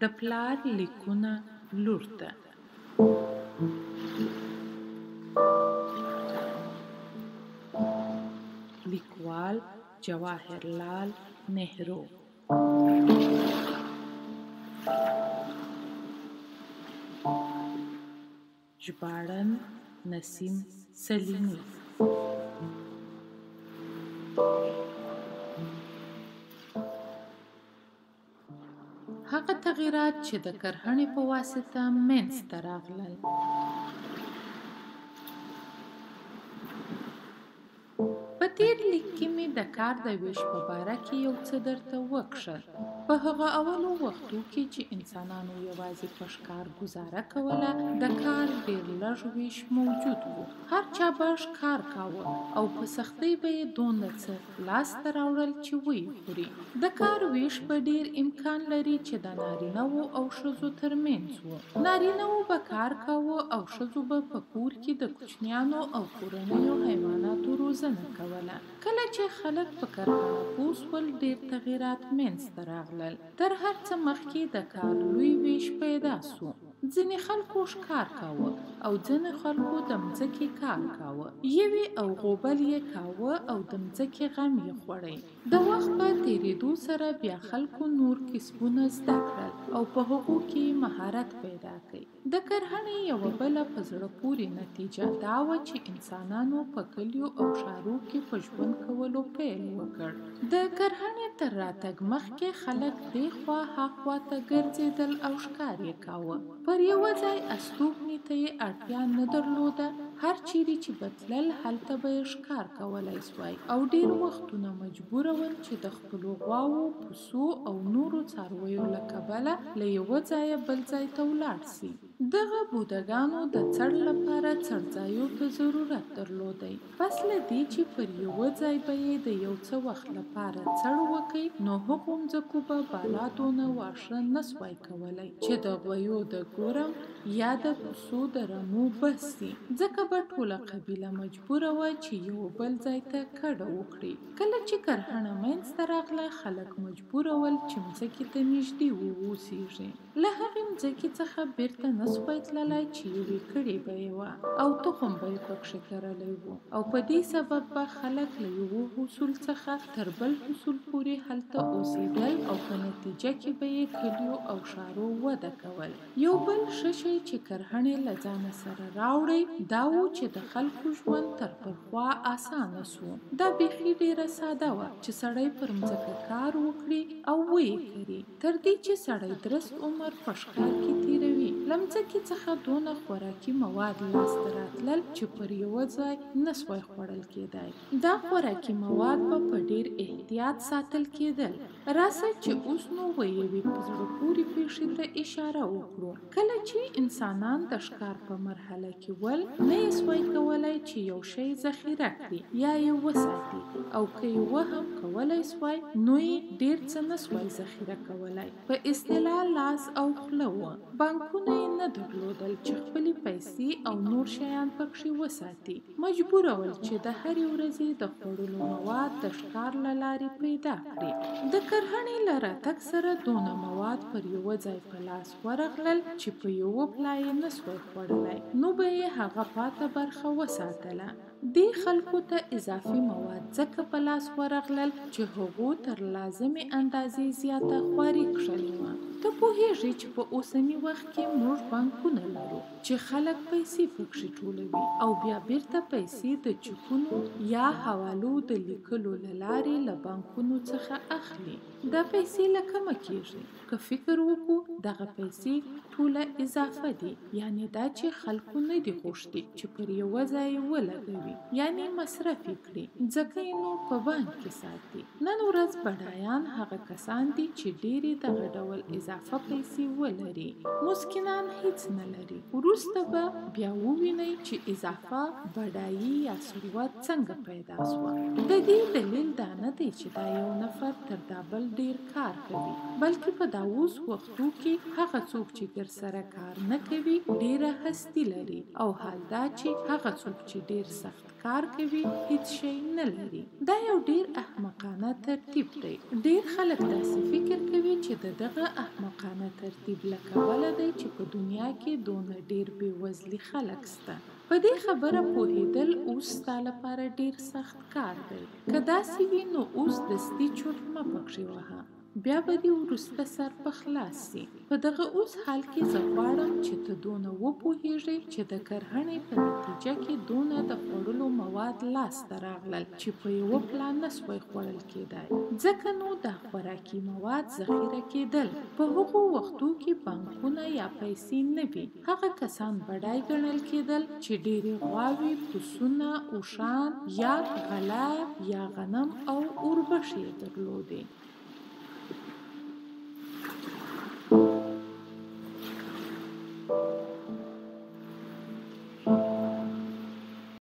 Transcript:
د پلار لیکونه لور ته. لیکوال جواهرلال نهرو. ژباړن نسیم سلیمی. هغه تغییرات چې د کرهڼې په واسطه منځته راغلل. په تیر لیک کې مې د کار د ویش په باره کې یو څه درته وکړل. په هغه اولو وختو کې چې انسانانو یوازې په ښکار ګزاره کوله، د کار ډېر لږ ویش موجود و. هر چا به ښکار کاوه او په سختۍ به یې دومره څه لاسته راوړل چې ویې خوري. د کار ویش به ډېر امکان لري چې د نارینه‌وو او ښځو ترمنځ و. نارینه‌وو به کار کاوه او ښځو به په کور کې د کوچنیانو او کورنیو حیواناتو روزنه کوله. کله چې خلک په کرهڼه پوه شول، ډېر تغییرات منځته راغلل. تر هر څه مخکې د کار لوی ویش پیدا سو. ځینې خلکو ښکار کاوه او ځینې خلکو د مځکې کار کاوه. یوې او غوبل یې کاوه او د مځکې غم یې خوړی. د وخت په تېرېدو سره بیا خلکو نور کسبونه زده کړل او په هغو کې مهارت پیدا کړ. د کرهڼې یوه بله په زړه پورې نتیجه دا وه چې انسانانو په کلیو او ښارو کې په ژوند کولو پیل وکړ. د کرهڼې تر راتګ مخکې خلک دې خوا هاخوا ته ګرځېدل او ښکار یې کاوه. پر یوه ځای استوګنې ته یې اړتیا نه درلوده. هر چیرې چې به تلل هلته به یې ښکار کولی سوای او ډېر وختونه مجبوره ول چې د خپلو غواوو، پسو او نورو څارویو له کبله له یوه ځایه بل ځای ته ولاړ سي. دغه بوډاګانو د څړ لپاره څړځایو ته ضرورت درلودی. پس له دې چې پر یوه ځای به یې د یو څه وخت لپاره څړ وکړي، نو هغو مځکو به بالا دونه واښه نه سوای کولی چې د غویو د ګورم یا د پسو د رمو بس سي. ځکه به ټوله قبیله مجبوره وه چې یو بل ځای ته کډه وکړي. کله چې کرهڼه منځته راغله، خلک مجبوره ول چې مځکې ته نږدې واوسېږي. له هغې مځکې څخه بیرته نه سوای تللی چې یوې کړې به یې وه او تخم به یې پکښې کرلی و، او په دې سبب به خلک له یوه حصول څخه تر بل حصول پورې هلته اوسېدل او په نتیجه کې به یې کلیو او ښارو وده کول. یو بل ښه شی چې کرهڼې له ځانه سره راوړی دا و چې د خلکو ژوند تر پخوا اسانه سو. دا بیخي ډېره ساده وه چې سړی پر مځکه کار وکړي او ویې کري، تر دې چې سړی درست عمر په ښکار کې تېروي. له مځکې څخه دونه خوراکي مواد لاسته راتلل چې پر یوه ځای نه سوای خوړل کېدی. دا خوراکي مواد به په ډېر احتیاط ساتل کېدل. راسه چې اوس نو یوې په زړه پورې پېښې ته اشاره وکړو. کله چې انسانان د ښکار په مرحله کې ول، نه یې سوای کولی چې یو شی ذخیره کړي یا یې وساتي، او که یې هم کولی سوای نو یې ډېر څه نه سوای ذخیره کولی. په اصطلاح لاس او خوله وه. بانکونه یې نه درلودل چې خپلې پیسې او نور شیان پکښې وساتي. مجبوره ول چې د هرې ورځې د خوړلو مواد د ښکار له لارې پیدا کړي. د کرهڼې له راتګ سره دونه مواد پر یوه ځای په لاس ورغلل چې په یوه پلا یې نه سوای خوړلی، نو به یې هغه پاته برخه وساتله. دې خلکو ته اضافي مواد ځکه په لاس ورغلل چې هغو تر لازمې اندازې زیاته خواري کښلې وه. ته پوهېږې چې په اوسني وخت کې موږ بانکونه لرو چې خلک پیسې پکښې ټولوي او بیا بیرته پیسې د چکونو یا حوالو د لیکلو له لارې له بانکونو څخه اخلي. دا پیسې له کومه کېږي؟ که فکر وکړو، دغه پیسې ټوله اضافه دي، یعنې دا چې خلکو نه دي غوښتي چې پر یوه ځای ولګوي، یعنې مصرف یې کړي، ځکه یې نو په بانک کې ساتي. نن ورځ بډایان هغه کسان دي چې ډېرې دغه ډول اضافه پیسې ولري. مسکینان پلان هیڅ نه لري. وروسته به بیا ووینئ چې اضافه بډایي یا ثروت څنګه پیدا شوه. د دې دلیل دا نه دی چې دا یو نفر تر دا بل ډیر کار کوي، بلکې په دا اوس وختو کې هغه څوک چې ګرسره کار نه کوي ډیره هستی لري، او حال دا چې هغه څوک چې ډیر سخت کار کوي هیڅ شی نه لري. دا یو ډیر احمقانه ترتیب دی. ډیر خلک داسې فکر کوي چې دغه احمقانه ترتیب له کبله دی چې په دنیا کې دونه ډیر بېوزلي خلک شته. په دې خبره پوهېدل اوس ستا لپاره ډیر سخت کار دی. که داسې وي نو اوس دستي چورت مه پکښې وهه، بیا به دې وروسته سر په خلاص سي. په دغه اوس حال کې زه غواړم چې ته دونه وپوهېږې چې د کرهڼې په نتیجه کې دونه د خوړلو مواد لاسته راغلل چې په یوه پلان نه سوی خوړل کېدای. ځکه نو دا خوراکي مواد ذخیره کېدل. په هغو وختو کې بانکونه یا پیسې نه وي. هغه کسان بډای ګڼل کېدل چې ډېرې غواوې، پسونه، اوښان یا غله یا غنم او اوربشې یې درلودې.